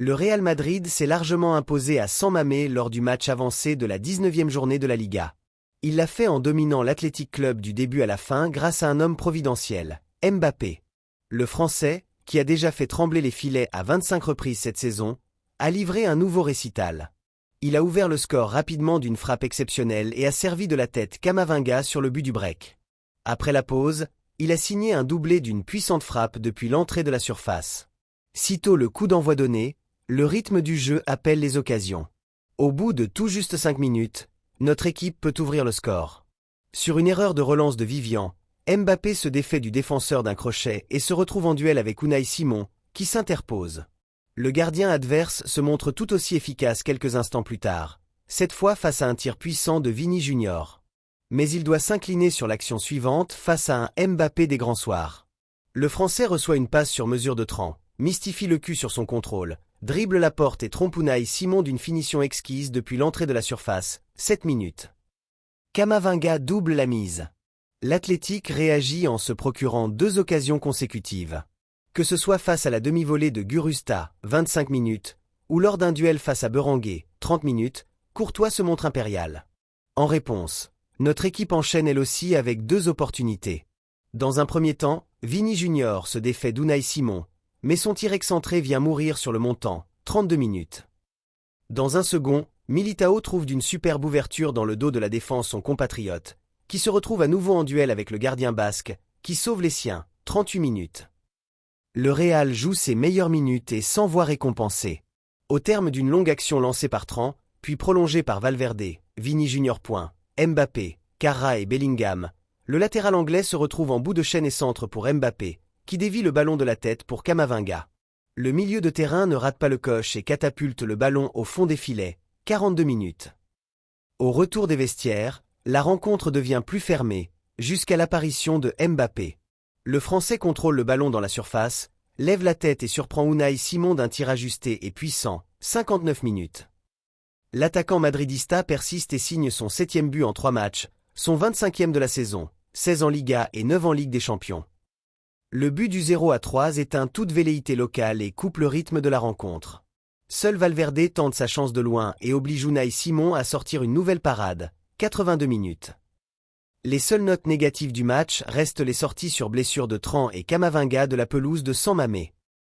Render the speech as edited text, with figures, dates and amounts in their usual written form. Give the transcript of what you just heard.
Le Real Madrid s'est largement imposé à San Mamés lors du match avancé de la 19e journée de la Liga. Il l'a fait en dominant l'Athletic Club du début à la fin grâce à un homme providentiel, Mbappé. Le Français, qui a déjà fait trembler les filets à 25 reprises cette saison, a livré un nouveau récital. Il a ouvert le score rapidement d'une frappe exceptionnelle et a servi de la tête Camavinga sur le but du break. Après la pause, il a signé un doublé d'une puissante frappe depuis l'entrée de la surface. Sitôt le coup d'envoi donné, le rythme du jeu appelle les occasions. Au bout de tout juste 5 minutes, notre équipe peut ouvrir le score. Sur une erreur de relance de Vivian, Mbappé se défait du défenseur d'un crochet et se retrouve en duel avec Unai Simon, qui s'interpose. Le gardien adverse se montre tout aussi efficace quelques instants plus tard, cette fois face à un tir puissant de Vini Junior. Mais il doit s'incliner sur l'action suivante face à un Mbappé des grands soirs. Le Français reçoit une passe sur mesure de Tran, mystifie le cul sur son contrôle, dribble la porte et trompe Unai Simon d'une finition exquise depuis l'entrée de la surface, 7 minutes. Camavinga double la mise. L'Athletic réagit en se procurant 2 occasions consécutives. Que ce soit face à la demi-volée de Gurusta, 25 minutes, ou lors d'un duel face à Berenguer, 30 minutes, Courtois se montre impérial. En réponse, notre équipe enchaîne elle aussi avec 2 opportunités. Dans un premier temps, Vini Junior se défait d'Unai Simon, mais son tir excentré vient mourir sur le montant, 32 minutes. Dans un second, Militao trouve d'une superbe ouverture dans le dos de la défense son compatriote, qui se retrouve à nouveau en duel avec le gardien basque, qui sauve les siens, 38 minutes. Le Real joue ses meilleures minutes et s'en voit récompensé. Au terme d'une longue action lancée par Tran, puis prolongée par Valverde, Vini Junior. Mbappé, Carra et Bellingham, le latéral anglais se retrouve en bout de chaîne et centre pour Mbappé, qui dévie le ballon de la tête pour Camavinga. Le milieu de terrain ne rate pas le coche et catapulte le ballon au fond des filets, 42 minutes. Au retour des vestiaires, la rencontre devient plus fermée, jusqu'à l'apparition de Mbappé. Le Français contrôle le ballon dans la surface, lève la tête et surprend Unai Simon d'un tir ajusté et puissant, 59 minutes. L'attaquant madridista persiste et signe son 7e but en 3 matchs, son 25e de la saison, 16 en Liga et 9 en Ligue des Champions. Le but du 0-3 éteint toute velléité locale et coupe le rythme de la rencontre. Seul Valverde tente sa chance de loin et oblige Unai Simon à sortir une nouvelle parade, 82 minutes. Les seules notes négatives du match restent les sorties sur blessure de Tran et Camavinga de la pelouse de San Mamés.